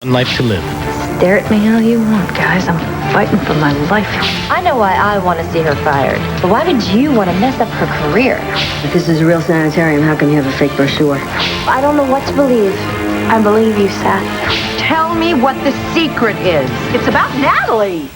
Life to live. Stare at me all you want, guys. I'm fighting for my life. I know why I want to see her fired. But why would you want to mess up her career? If this is a real sanitarium, how can you have a fake brochure? I don't know what to believe. I believe you, Seth. Tell me what the secret is. It's about Natalie.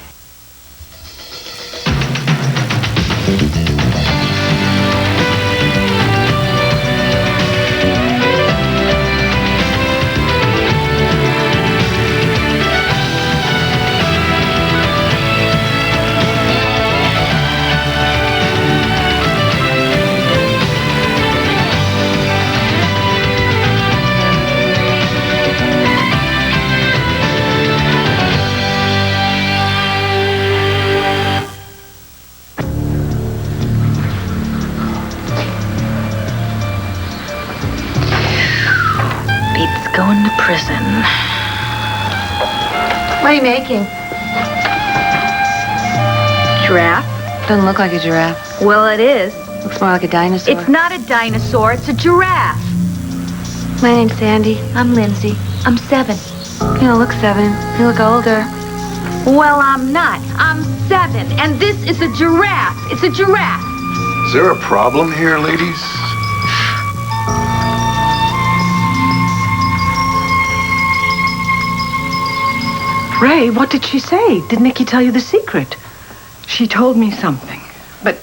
Going to prison. What are you making? Giraffe? Doesn't look like a giraffe. Well, it is. Looks more like a dinosaur. It's not a dinosaur. It's a giraffe. My name's Sandy. I'm Lindsay. I'm 7. You don't look 7. You look older. Well, I'm not. I'm 7. And this is a giraffe. It's a giraffe. Is there a problem here, ladies? Ray, what did she say? Did Nikki tell you the secret? She told me something, but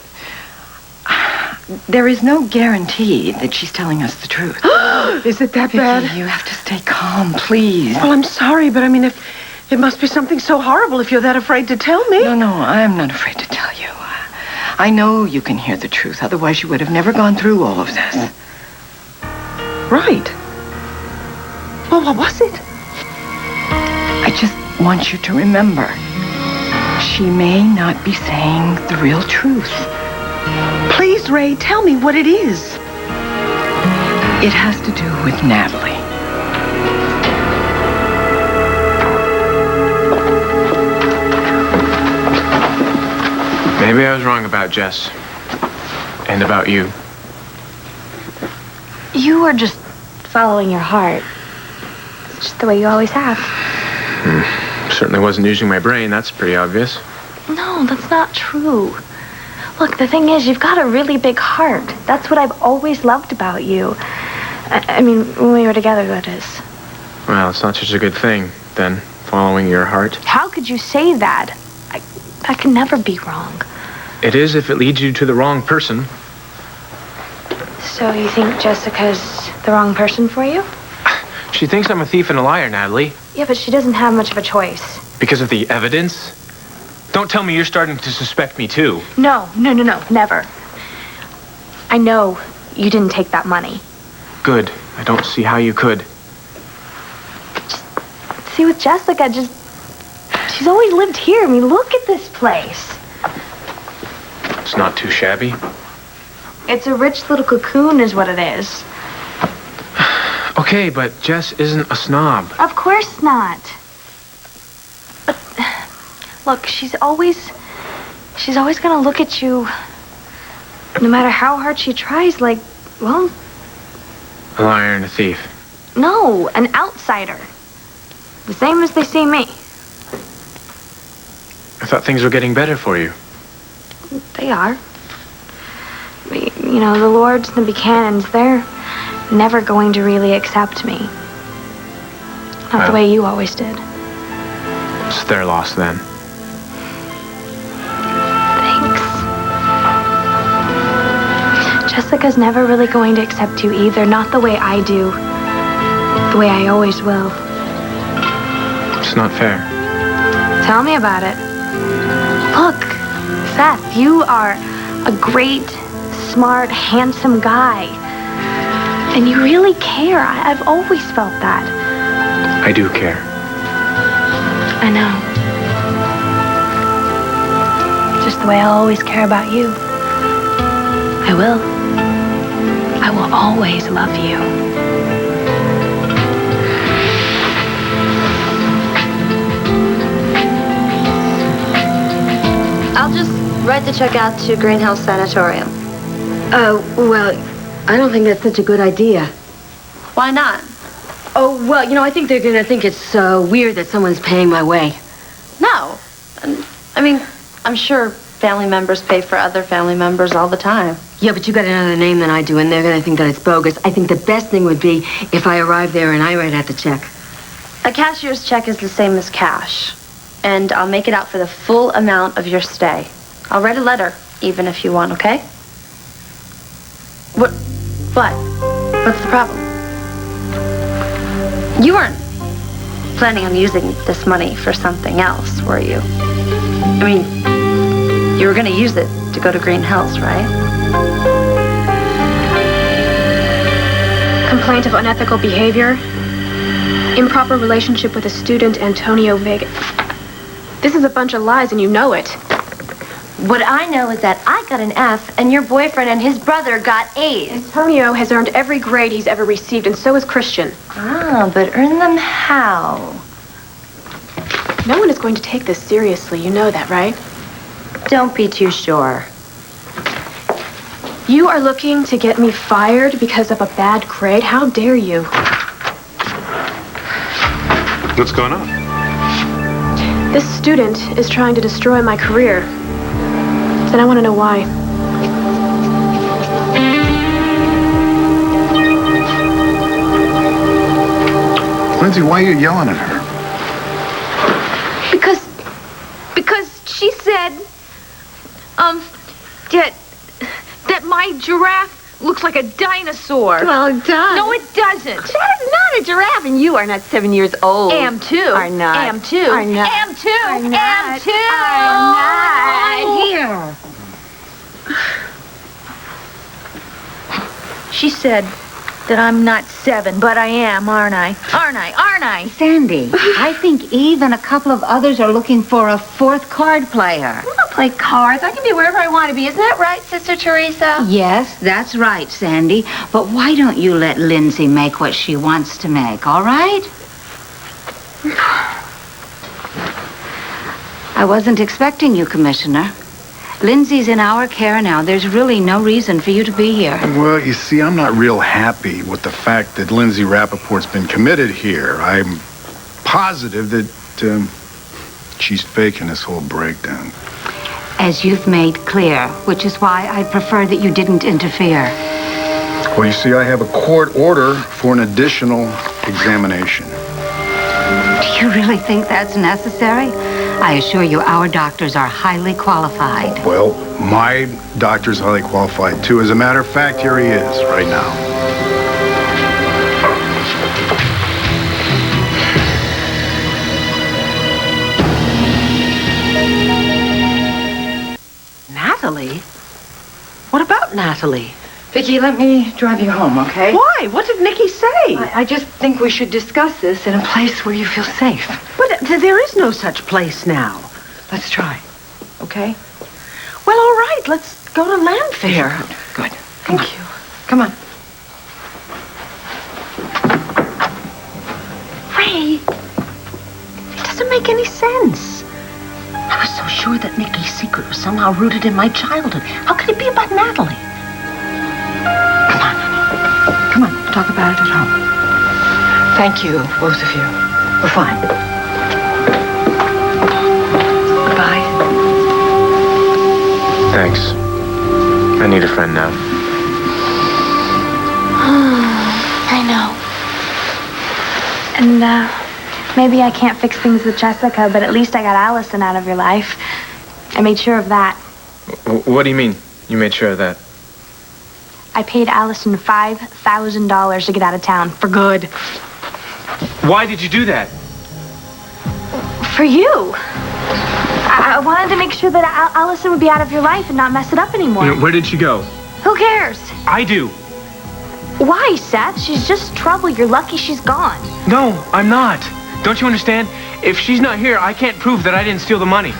there is no guarantee that she's telling us the truth. Is it that bad? Vicky, you have to stay calm, please. Well, I'm sorry, but I mean, if it must be something so horrible if you're that afraid to tell me. No, I'm not afraid to tell you. I know you can hear the truth, otherwise you would have never gone through all of this. Right. Well, what was it? I just want you to remember, she may not be saying the real truth. Please, Ray, tell me what it is. It has to do with Natalie. Maybe I was wrong about Jess. And about you. You were just following your heart. It's just the way you always have. Certainly wasn't using my brain, that's pretty obvious. No, that's not true. Look, the thing is, you've got a really big heart. That's what I've always loved about you. I mean, when we were together, that is. Well, it's not such a good thing, then, following your heart. How could you say that? That can never be wrong. It is if it leads you to the wrong person. So you think Jessica's the wrong person for you? She thinks I'm a thief and a liar, Natalie. Yeah, but she doesn't have much of a choice. Because of the evidence? Don't tell me you're starting to suspect me, too. No, never. I know you didn't take that money. Good. I don't see how you could. See, with Jessica, she's always lived here. I mean, look at this place. It's not too shabby. It's a rich little cocoon is what it is. Okay, but Jess isn't a snob. Of course not. But, look, she's always gonna look at you, no matter how hard she tries, like, well... A liar and a thief. No, an outsider. The same as they see me. I thought things were getting better for you. They are. You know, the Lords and the Buchanans, they're never going to really accept me. Not the way you always did. It's their loss, then. Thanks. Jessica's never really going to accept you either. Not the way I do. The way I always will. It's not fair. Tell me about it. Look, Seth, you are a great, smart, handsome guy. And you really care. I've always felt that. I do care. I know. Just the way I'll always care about you. I will. I will always love you. I'll just write the check out to Greenhouse Sanatorium. Well, I don't think that's such a good idea. Why not? Oh, well, I think they're going to think it's weird that someone's paying my way. No. I mean, I'm sure family members pay for other family members all the time. Yeah, but you got another name than I do, and they're going to think that it's bogus. I think the best thing would be if I arrive there and I write out the check. A cashier's check is the same as cash, and I'll make it out for the full amount of your stay. I'll write a letter, even if you want, okay? What? What's the problem? You weren't planning on using this money for something else, were you? I mean, you were going to use it to go to Green Hills, right? Complaint of unethical behavior. Improper relationship with a student, Antonio Vega. This is a bunch of lies, and you know it. What I know is that I got an F, and your boyfriend and his brother got A's. Antonio has earned every grade he's ever received, and so has Christian. Ah, but earn them how? No one is going to take this seriously. You know that, right? Don't be too sure. You are looking to get me fired because of a bad grade? How dare you? What's going on? This student is trying to destroy my career. And I want to know why. Lindsay, why are you yelling at her? Because she said, that my giraffe looks like a dinosaur. Well, it does. No, it doesn't. That is not a giraffe, and you are not 7 years old. Am too. Are not. Am too. Are not. Am too. Are Am not. too. Are not. Here. She said that I'm not 7, but I am, aren't I? Aren't I? Sandy, I think Eve and a couple of others are looking for a fourth card player. I don't play cards. I can be wherever I want to be. Isn't that right, Sister Teresa? Yes, that's right, Sandy. But why don't you let Lindsay make what she wants to make, all right? I wasn't expecting you, Commissioner. Lindsay's in our care now. There's really no reason for you to be here. Well, you see, I'm not real happy with the fact that Lindsay Rappaport's been committed here. I'm positive that she's faking this whole breakdown. As you've made clear, which is why I prefer that you didn't interfere. Well, you see, I have a court order for an additional examination. Do you really think that's necessary? I assure you, our doctors are highly qualified. Well, my doctor's highly qualified, too. As a matter of fact, here he is, right now. Natalie? What about Natalie? Vicki, let me drive you home, okay? Why? What did Nikki say? I just think we should discuss this in a place where you feel safe. But there is no such place now. Let's try, okay? Well, all right. Let's go to Landfair. Good. Thank you. Come on. Ray, it doesn't make any sense. I was so sure that Nikki's secret was somehow rooted in my childhood. How could it be about Natalie? Come on, honey. Come on, talk about it at home. Thank you, both of you. We're fine. Goodbye. Thanks. I need a friend now. I know. And, maybe I can't fix things with Jessica, but at least I got Allison out of your life. I made sure of that. What do you mean, you made sure of that? I paid Allison $5,000 to get out of town, for good. Why did you do that? For you. I wanted to make sure that Allison would be out of your life and not mess it up anymore. Where did she go? Who cares? I do. Why, Seth? She's just trouble. You're lucky she's gone. No, I'm not. Don't you understand? If she's not here, I can't prove that I didn't steal the money.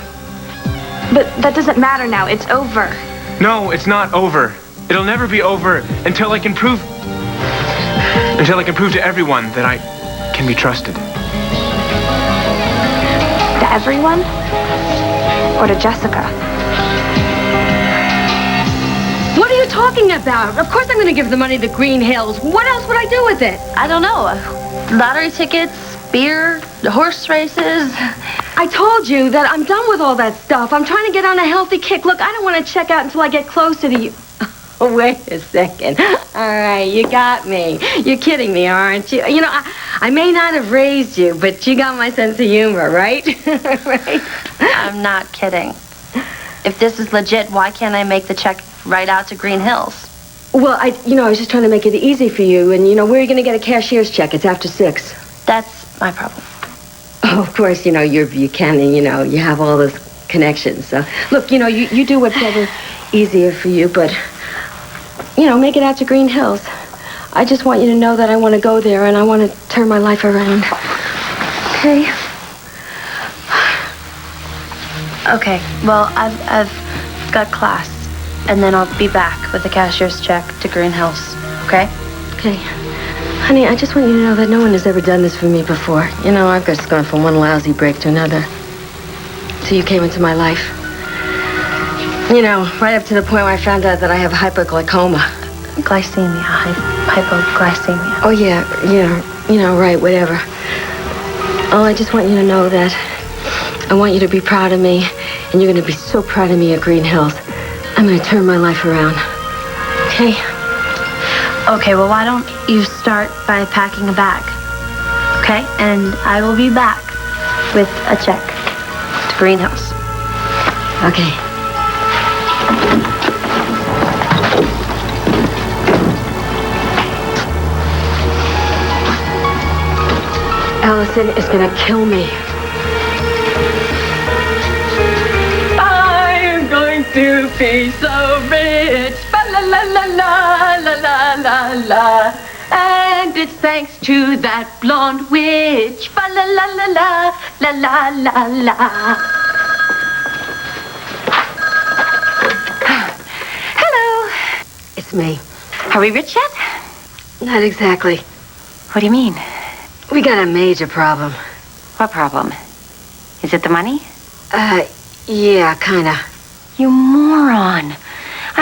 But that doesn't matter now. It's over. No, it's not over. It'll never be over until I can prove to everyone that I can be trusted. To everyone? Or to Jessica? What are you talking about? Of course I'm going to give the money to Green Hills. What else would I do with it? I don't know. Lottery tickets, beer, horse races. I told you that I'm done with all that stuff. I'm trying to get on a healthy kick. Look, I don't want to check out until I get closer to you. Oh, wait a second. All right, you got me. You're kidding me, aren't you? You know, I may not have raised you, but you got my sense of humor, right? Right? I'm not kidding. If this is legit, why can't I make the check right out to Green Hills? Well, I was just trying to make it easy for you. And, where are you going to get a cashier's check? It's after 6. That's my problem. Oh, of course, you're Buchanan, you have all those connections. So, look, you do whatever easier for you, but, make it out to Green Hills. I just want you to know that I want to go there and I want to turn my life around. Okay? Okay, well, I've got class, and then I'll be back with the cashier's check to Green Hills, okay? Okay. Honey, I just want you to know that no one has ever done this for me before. I've just gone from one lousy break to another. So you came into my life. Right up to the point where I found out that I have hyperglycemia. Glycemia, hypoglycemia. Oh, yeah, right, whatever. Oh, I just want you to know that I want you to be proud of me, and you're going to be so proud of me at Green Hills. I'm going to turn my life around. Okay? Okay, well, why don't you start by packing a bag, okay? And I will be back with a check to Green Hills. Okay. Allison is going to kill me. I'm going to be so rich. La la la la la la la la. And it's thanks to that blonde witch. Fa la la la la la la la la. Hello. It's me. Are we rich yet? Not exactly. What do you mean? We got a major problem. What problem? Is it the money? Yeah, kinda. You moron.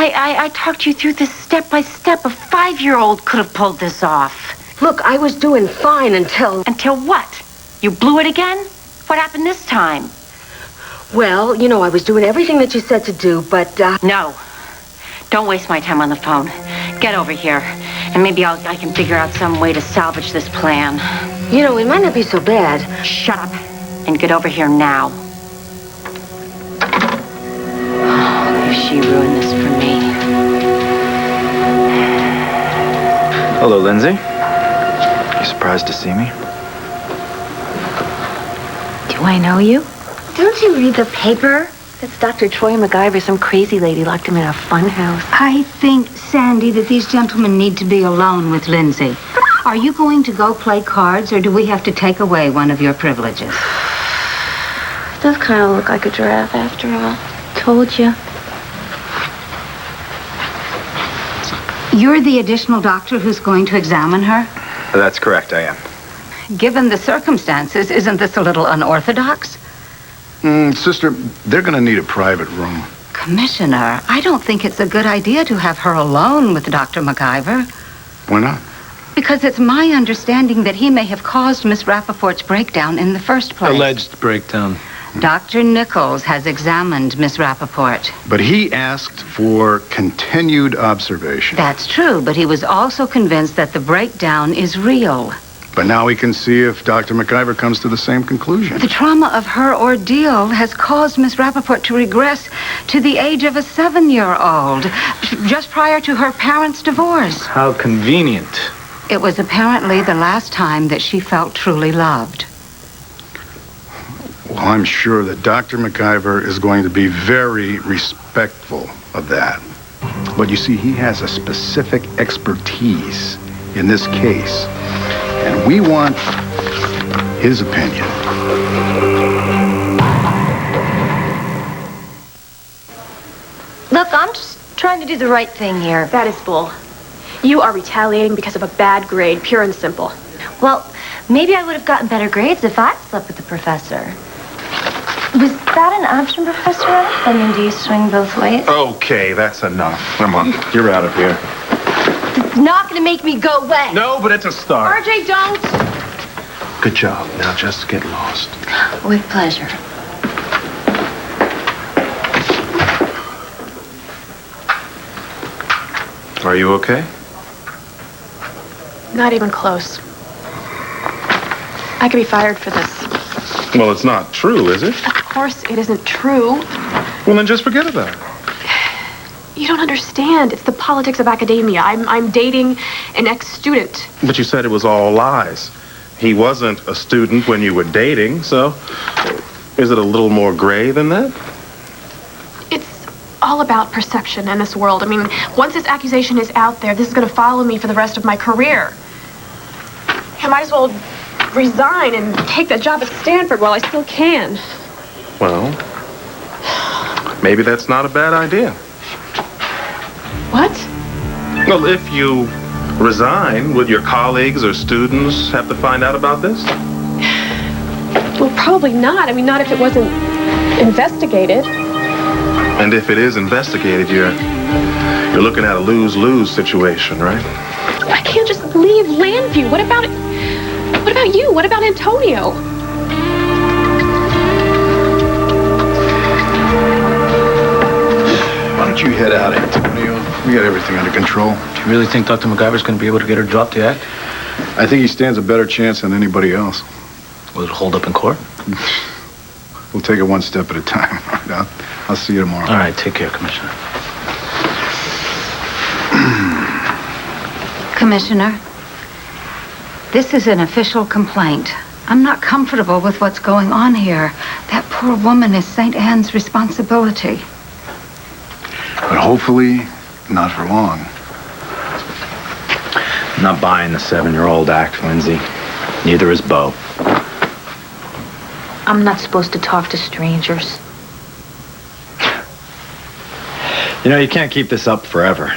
I talked you through this step by step. A 5-year-old could have pulled this off. Look, I was doing fine until... Until what? You blew it again? What happened this time? Well, I was doing everything that you said to do, but, No. Don't waste my time on the phone. Get over here, and maybe I can figure out some way to salvage this plan. it might not be so bad. Shut up and get over here now. Oh, if she ruined this for me. Hello, Lindsay. You surprised to see me? Do I know you? Don't you read the paper? It's Dr. Troy MacGyver. Some crazy lady locked him in a fun house. I think, Sandy, that these gentlemen need to be alone with Lindsay. Are you going to go play cards, or do we have to take away one of your privileges? It does kind of look like a giraffe after all. Told you. You're the additional doctor who's going to examine her? That's correct, I am. Given the circumstances, isn't this a little unorthodox? Sister, they're going to need a private room. Commissioner, I don't think it's a good idea to have her alone with Dr. MacGyver. Why not? Because it's my understanding that he may have caused Miss Rappaport's breakdown in the first place. Alleged breakdown. Dr. Nichols has examined Miss Rappaport. But he asked for continued observation. That's true, but he was also convinced that the breakdown is real. But now we can see if Dr. MacGyver comes to the same conclusion. The trauma of her ordeal has caused Miss Rappaport to regress to the age of a 7-year-old, just prior to her parents' divorce. How convenient. It was apparently the last time that she felt truly loved. Well, I'm sure that Dr. MacGyver is going to be very respectful of that. But you see, he has a specific expertise in this case. And we want his opinion. Look, I'm just trying to do the right thing here. That is bull. You are retaliating because of a bad grade, pure and simple. Well, maybe I would have gotten better grades if I'd slept with the professor. Was that an option, Professor? I mean, do you swing both ways? Okay, that's enough. Come on, you're out of here. It's not going to make me go away. No, but it's a start. RJ, don't! Good job. Now just get lost. With pleasure. Are you okay? Not even close. I could be fired for this. Well, it's not true, is it? Of course it isn't true. Well, then just forget about it. You don't understand. It's the politics of academia. I'm dating an ex-student. But you said it was all lies. He wasn't a student when you were dating, so is it a little more gray than that? It's all about perception in this world. I mean, once this accusation is out there, this is going to follow me for the rest of my career. I might as well resign and take that job at Stanford while I still can. Well, maybe that's not a bad idea. What? Well, if you resign, would your colleagues or students have to find out about this? Well, probably not. I mean, not if it wasn't investigated. And if it is investigated, you're looking at a lose-lose situation, right? I can't just leave Landview. What about it? What about you? What about Antonio? Why don't you head out, Antonio? We got everything under control. Do you really think Dr. MacGyver's going to be able to get her dropped yet? I think he stands a better chance than anybody else. Will it hold up in court? We'll take it one step at a time. I'll see you tomorrow. All right, take care, Commissioner. Commissioner, this is an official complaint. I'm not comfortable with what's going on here. That poor woman is St. Anne's responsibility. But hopefully, not for long. I'm not buying the 7-year-old act, Lindsay. Neither is Bo. I'm not supposed to talk to strangers. You know, you can't keep this up forever.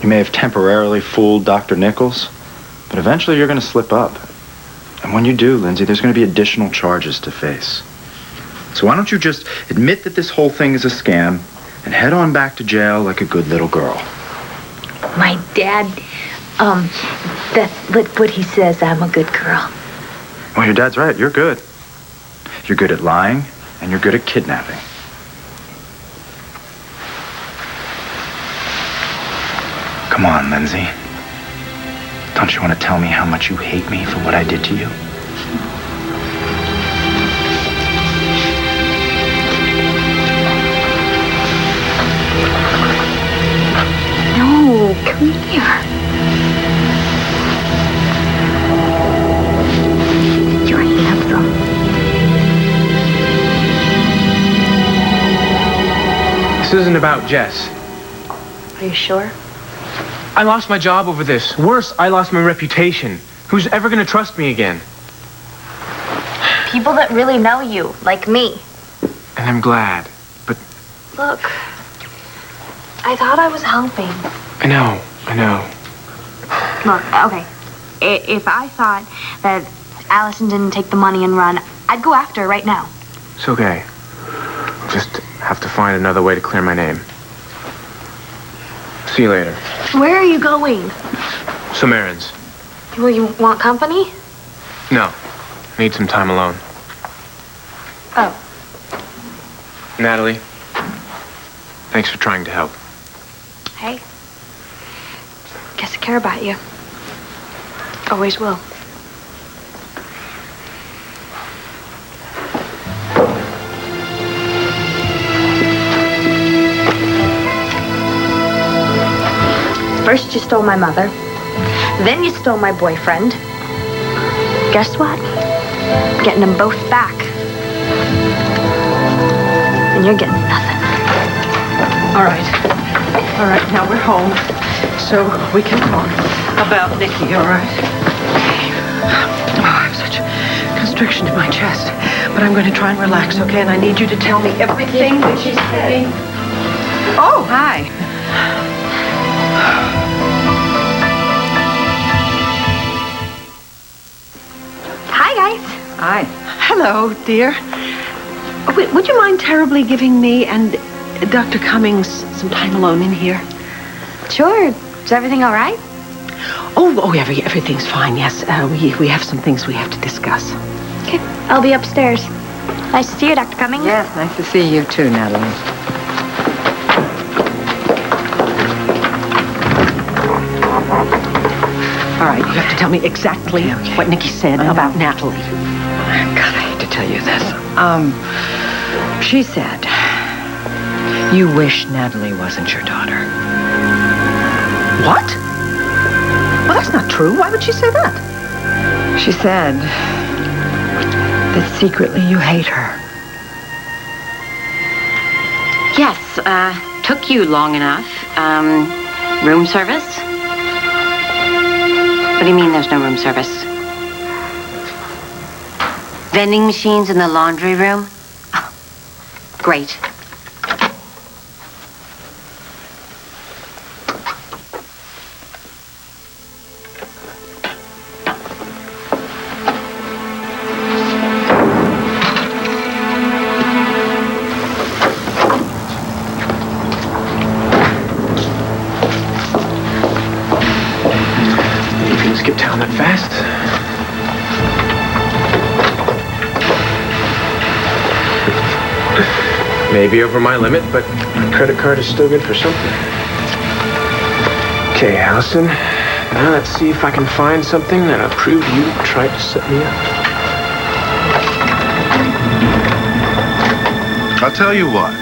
You may have temporarily fooled Dr. Nichols, but eventually you're going to slip up. And when you do, Lindsay, there's going to be additional charges to face. So why don't you just admit that this whole thing is a scam and head on back to jail like a good little girl? My dad, that's what he says. I'm a good girl. Well, your dad's right. You're good. You're good at lying, and you're good at kidnapping. Come on, Lindsay. Don't you want to tell me how much you hate me for what I did to you? No, come here. You're handsome. This isn't about Jess. Are you sure? I lost my job over this. Worse, I lost my reputation. Who's ever going to trust me again? People that really know you, like me. And I'm glad. But Look, I thought I was helping. I know. Look, okay. If I thought that Allison didn't take the money and run, I'd go after her right now. It's okay. I'll just have to find another way to clear my name. See you later. Where are you going? Some errands. Will you want company? No. I need some time alone. Oh. Natalie, thanks for trying to help. Hey. Guess I care about you. Always will. First you stole my mother. Then you stole my boyfriend. Guess what? I'm getting them both back. And you're getting nothing. All right, now we're home. So we can talk about Nikki, all right? Oh, I have such constriction in my chest. But I'm going to try and relax, okay? And I need you to tell me everything that she said. Oh, hi. Hi, guys. Hi. Hello, dear. Would you mind terribly giving me and Dr. Cummings some time alone in here? Sure. Is everything all right? Oh, everything's fine, yes. We have some things we have to discuss. Okay, I'll be upstairs. Nice to see you, Dr. Cummings. Yes, nice to see you too, Natalie. All right, you have to tell me exactly what Nikki said about Natalie. God, I hate to tell you this. She said, you wish Natalie wasn't your daughter. What? Well, that's not true. Why would she say that? She said that secretly you hate her. Yes, took you long enough. Room service? What do you mean there's no room service? Vending machines in the laundry room? Oh, great. Skip town that fast? Maybe over my limit, but my credit card is still good for something. Okay, Allison. Now let's see if I can find something that'll prove you tried to set me up. I'll tell you what.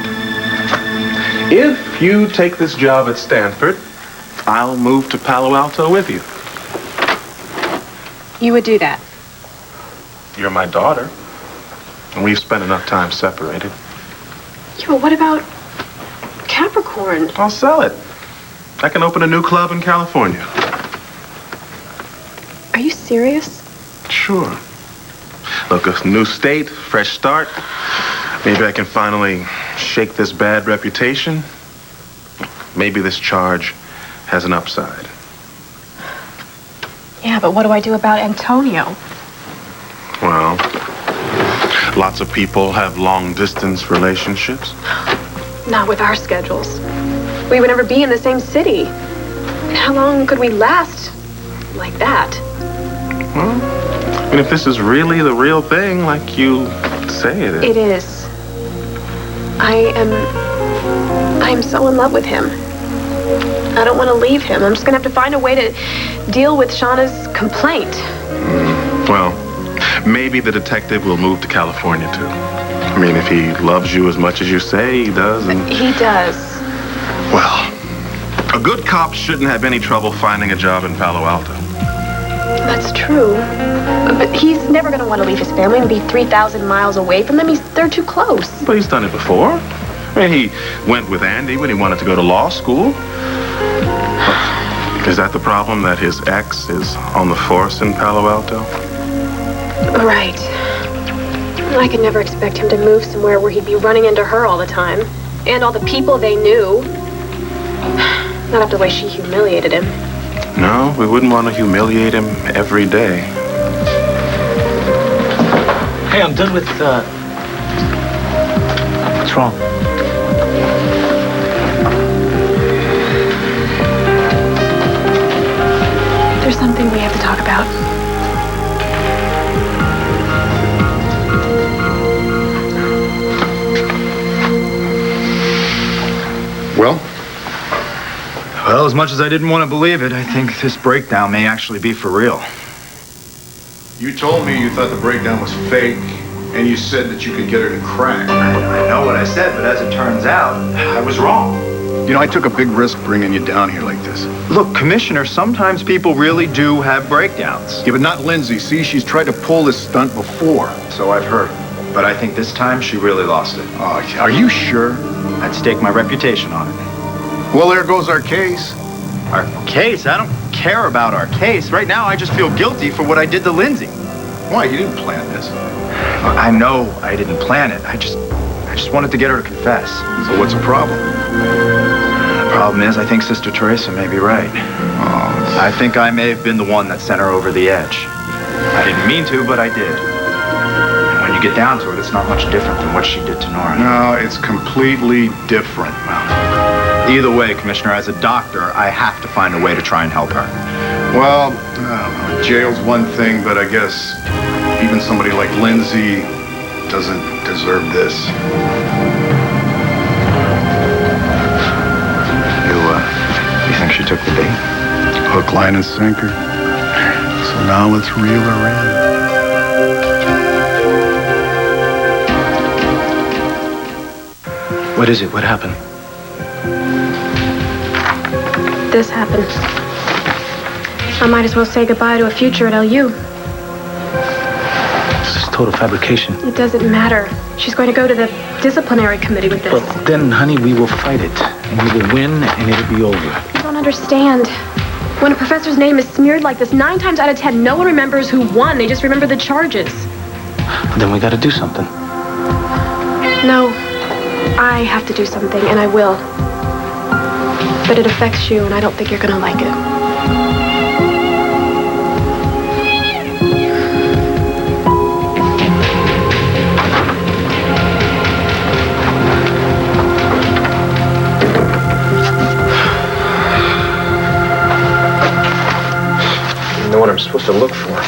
If you take this job at Stanford, I'll move to Palo Alto with you. You would do that? You're my daughter, and we've spent enough time separated. Yeah, but what about Capricorn? I'll sell it. I can open a new club in California. Are you serious? Sure. Look, a new state, fresh start. Maybe I can finally shake this bad reputation. Maybe this charge has an upside. Yeah, but what do I do about Antonio? Well, lots of people have long-distance relationships. Not with our schedules. We would never be in the same city. How long could we last like that? Well, and if this is really the real thing, like you say it is. It is. I am so in love with him. I don't want to leave him. I'm just going to have to find a way to deal with Shauna's complaint. Well, maybe the detective will move to California, too. I mean, if he loves you as much as you say he does. And... He does. Well, a good cop shouldn't have any trouble finding a job in Palo Alto. That's true. But he's never going to want to leave his family and be 3,000 miles away from them. They're too close. But he's done it before. I mean, he went with Andy when he wanted to go to law school. Is that the problem, that his ex is on the force in Palo Alto? Right. I could never expect him to move somewhere where he'd be running into her all the time. And all the people they knew. Not after the way she humiliated him. No, we wouldn't want to humiliate him every day. Hey, I'm done with, what's wrong? There's something we have to talk about. Well, as much as I didn't want to believe it, I think this breakdown may actually be for real. You told me you thought the breakdown was fake, and you said that you could get her to crack. I know what I said, but as it turns out, I was wrong. You know, I took a big risk bringing you down here like this. Look, Commissioner, sometimes people really do have breakdowns. Yeah, but not Lindsay. See, she's tried to pull this stunt before. So I've heard. But I think this time she really lost it. Oh, are you sure? I'd stake my reputation on it. Well, there goes our case. Our case? I don't care about our case. Right now, I just feel guilty for what I did to Lindsay. Why? You didn't plan this. I know I didn't plan it. I just wanted to get her to confess. So what's the problem? The problem is, I think Sister Teresa may be right. Oh, I think I may have been the one that sent her over the edge. I didn't mean to, but I did. And when you get down to it, it's not much different than what she did to Nora. no, it's completely different. Well, Either way, Commissioner, as a doctor, I have to find a way to try and help her. Well, jail's one thing, but I guess even somebody like Lindsay doesn't deserve this. You think she took the bait? Hook, line, and sinker. So now let's reel her What is it? What happened? This happened. I might as well say goodbye to a future at LU. This is total fabrication. It doesn't matter. She's going to go to the disciplinary committee with this. Well, then, honey, we will fight it. And we will win, and it'll be over. I don't understand. When a professor's name is smeared like this, 9 times out of 10, no one remembers who won. They just remember the charges. Then we got to do something. No, I have to do something, and I will. But it affects you, and I don't think you're going to like it. You know what I'm supposed to look for.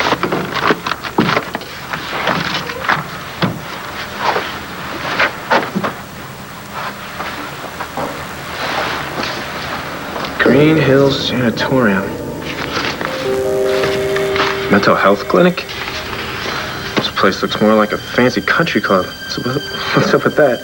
Green Hills Sanatorium. Mental health clinic? This place looks more like a fancy country club. What's up with that?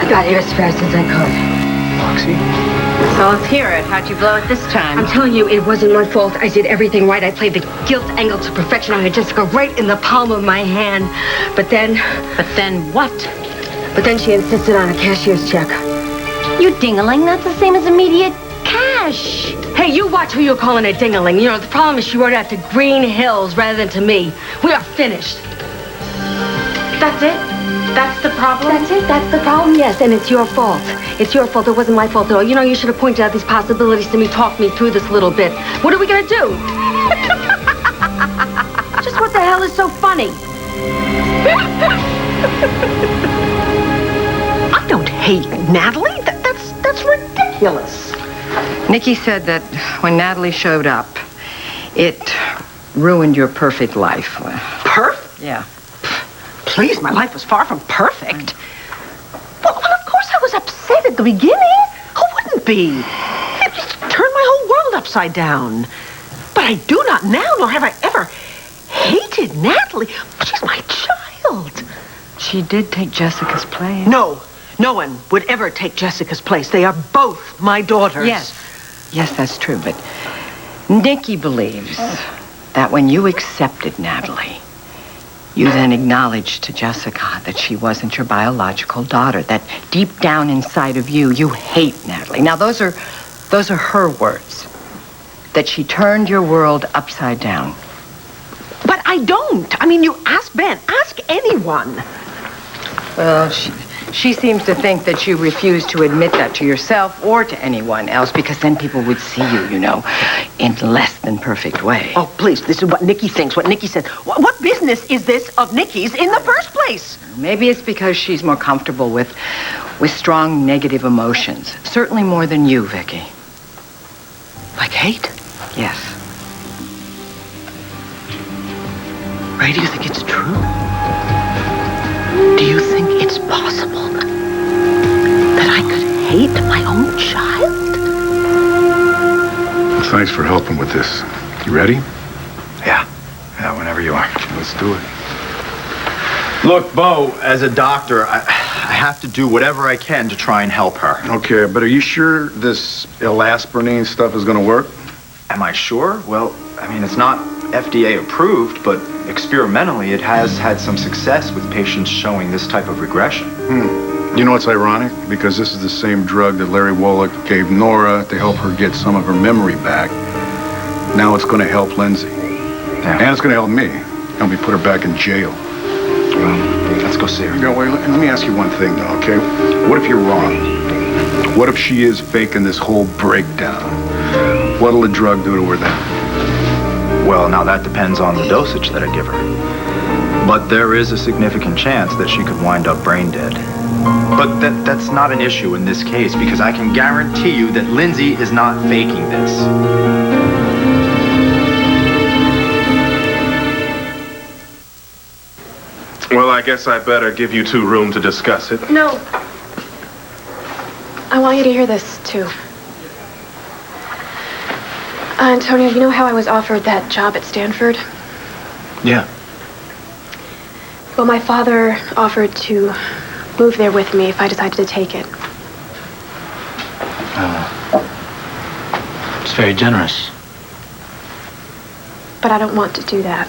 Got here as fast as I could. Foxy? So let's hear it. How'd you blow it this time? I'm telling you, it wasn't my fault. I did everything right. I played the guilt angle to perfection. I had Jessica right in the palm of my hand. But then... But then what? But then she insisted on a cashier's check. You ding-a-ling, that's the same as immediate cash. Hey, you watch who you're calling a ding-a-ling. You know, the problem is she wrote it out to Green Hills rather than to me. We are finished. That's it? That's the problem? That's it. That's the problem, yes. And it's your fault. It's your fault. It wasn't my fault at all. You know, you should have pointed out these possibilities to me, talked me through this a little bit. What are we going to do? Just what the hell is so funny? I don't hate Natalie. That's ridiculous. Nikki said that when Natalie showed up, it ruined your perfect life. Perfect? Yeah. Please, my life was far from perfect. Well, of course I was upset at the beginning. Who wouldn't be? It just turned my whole world upside down. But I do not now, nor have I ever hated Natalie. She's my child. She did take Jessica's place. No one would ever take Jessica's place. They are both my daughters. Yes, that's true. But Nikki believes that when you accepted Natalie, you then acknowledged to Jessica that she wasn't your biological daughter, that deep down inside of you, you hate Natalie. Now, those are her words, that she turned your world upside down. But I don't. I mean, you ask Ben, ask anyone. Well, she seems to think that you refuse to admit that to yourself or to anyone else, because then people would see you, you know, in less than perfect way. Oh, please, this is what Nikki thinks, what Nikki said. What business is this of Nikki's in the first place? Maybe it's because she's more comfortable with strong negative emotions. Certainly more than you, Vicky. Like hate? Yes. Ray, do you think it's true? Do you think it's possible that I could hate my own child? Thanks for helping with this. You ready? Yeah, whenever you are. Let's do it. Look, Bo, as a doctor, I have to do whatever I can to try and help her. Okay, but are you sure this elaspronine stuff is going to work? Am I sure? Well, I mean, it's not FDA approved, but experimentally it has had some success with patients showing this type of regression. You know what's ironic? Because this is the same drug that Larry Wallach gave Nora to help her get some of her memory back. Now it's going to help Lindsay. Yeah. And it's going to help me. Help me put her back in jail. Well, let's go see her. No, wait, let me ask you one thing, though, okay? What if you're wrong? What if she is faking this whole breakdown? What'll the drug do to her then? Well, now that depends on the dosage that I give her. But there is a significant chance that she could wind up brain dead. But that's not an issue in this case, because I can guarantee you that Lindsay is not faking this. Well, I guess I better give you two room to discuss it. No. I want you to hear this, too. Antonio, you know how I was offered that job at Stanford? Yeah. Well, my father offered to move there with me if I decided to take it. It's very generous. But I don't want to do that.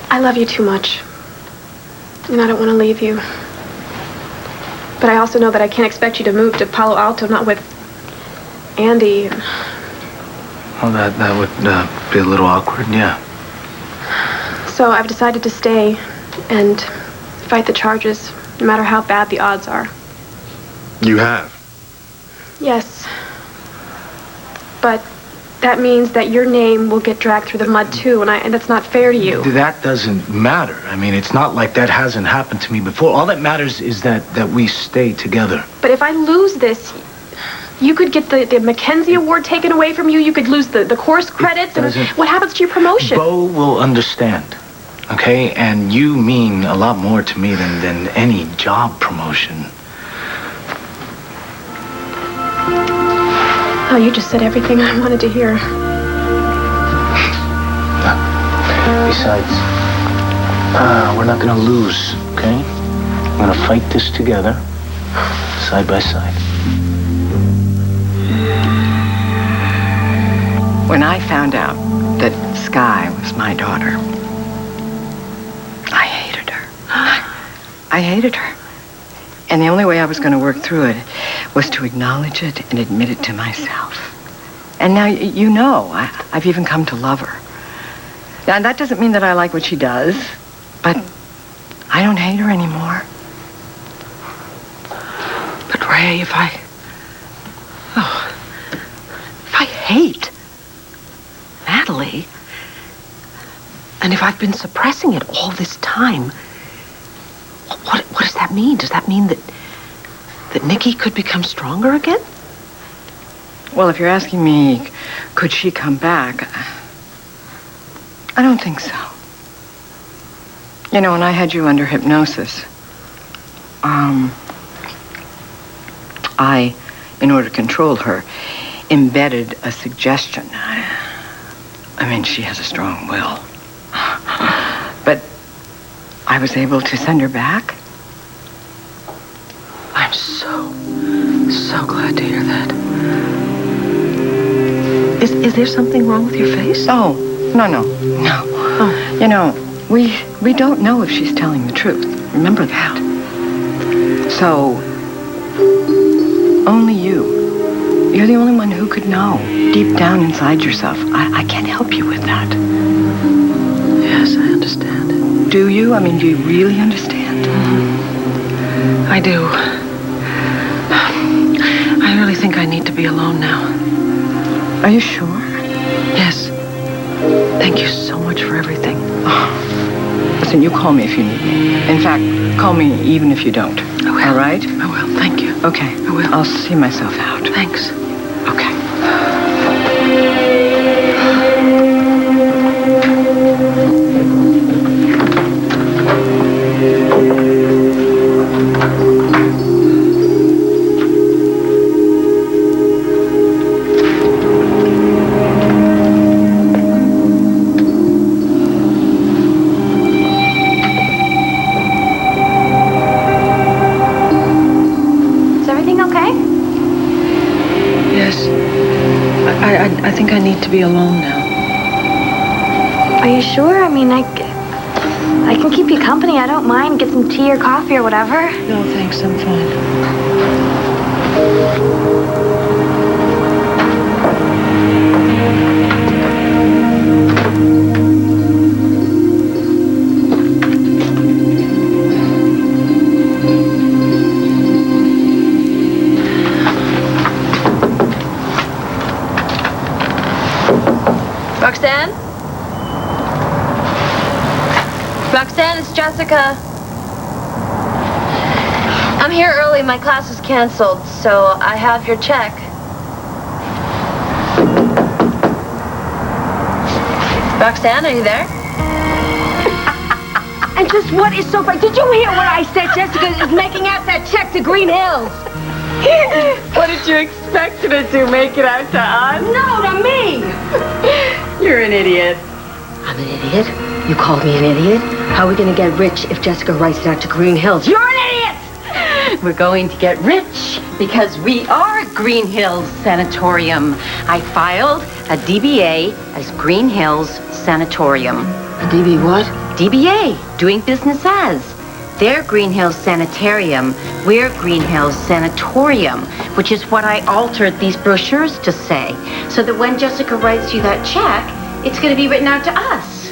I love you too much. And I don't want to leave you. But I also know that I can't expect you to move to Palo Alto, not with Andy. Well, that would be a little awkward, yeah. So I've decided to stay and fight the charges, no matter how bad the odds are. You have? Yes. But that means that your name will get dragged through the mud, too, and that's not fair to you. That doesn't matter. I mean, it's not like that hasn't happened to me before. All that matters is that we stay together. But if I lose this, you could get the Mackenzie Award taken away from you. You could lose the course credits. And what happens to your promotion? Bo will understand, okay? And you mean a lot more to me than any job promotion. Oh, you just said everything I wanted to hear. Besides, we're not gonna lose, okay? We're gonna fight this together, side by side. When I found out that Sky was my daughter, I hated her. I hated her. And the only way I was going to work through it was to acknowledge it and admit it to myself. And now, you know, I've even come to love her. Now, that doesn't mean that I like what she does, but I don't hate her anymore. But Ray, if I hate Natalie, and if I've been suppressing it all this time, what does that mean? Does that mean that Nikki could become stronger again? Well, if you're asking me, could she come back? I don't think so. You know, when I had you under hypnosis, I, in order to control her, embedded a suggestion. I mean, she has a strong will. But I was able to send her back. I'm so glad to hear that. Is there something wrong with your face? Oh, no. Oh. You know, we don't know if she's telling the truth. Remember that. So, only you're the only one who could know, deep down inside yourself. I can't help you with that. Yes, I understand. Do you? I mean, do you really understand? I do. I really think I need to be alone now. Are you sure? Yes. Thank you so much for everything. Oh. Listen, you call me if you need me. In fact, call me even if you don't. I will. All right? I will. Thank you. Okay. I will. I'll see myself out. Thanks. Okay. I think I need to be alone now. Are you sure? I mean, I can keep you company. I don't mind. Get some tea or coffee or whatever. No, thanks. I'm fine. Roxanne? Roxanne, it's Jessica. I'm here early. My class is canceled, so I have your check. Roxanne, are you there? And just what is so funny? Did you hear what I said? Jessica is making out that check to Green Hills. What did you expect her to do? Make it out to us? No, to me. You're an idiot. I'm an idiot? You called me an idiot? How are we going to get rich if Jessica writes it out to Green Hills? You're an idiot! We're going to get rich because we are Green Hills Sanatorium. I filed a DBA as Green Hills Sanatorium. A DB what? DBA, doing business as. They're Green Hills Sanitarium. We're Green Hills Sanatorium, which is what I altered these brochures to say, so that when Jessica writes you that check, it's going to be written out to us.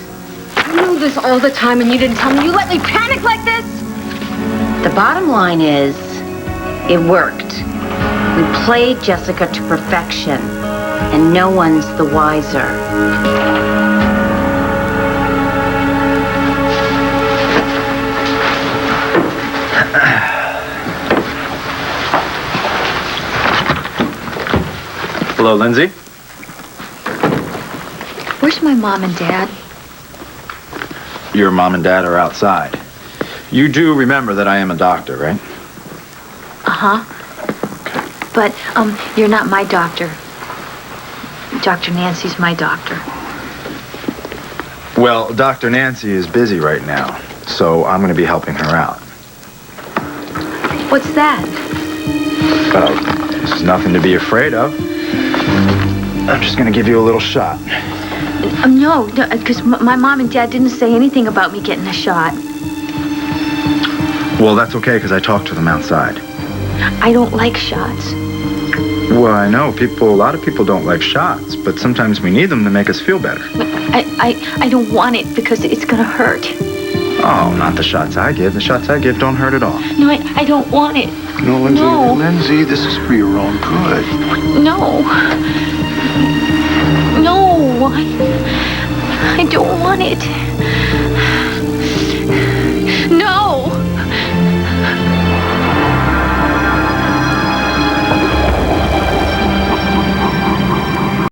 You knew this all the time and you didn't tell me. You let me panic like this? The bottom line is, it worked. We played Jessica to perfection, and no one's the wiser. Hello, Lindsay. Where's my mom and dad? Your mom and dad are outside. You do remember that I am a doctor, right? Uh-huh. But, you're not my doctor. Dr. Nancy's my doctor. Well, Dr. Nancy is busy right now, so I'm going to be helping her out. What's that? There's nothing to be afraid of. I'm just going to give you a little shot. No, because my mom and dad didn't say anything about me getting a shot. Well, that's okay, because I talked to them outside. I don't like shots. Well, I know a lot of people don't like shots, but sometimes we need them to make us feel better. I don't want it because it's going to hurt. Oh, not the shots I give. The shots I give don't hurt at all. No, I don't want it. No, Lindsay. No. Lindsay, this is for your own good. No. No, I don't want it.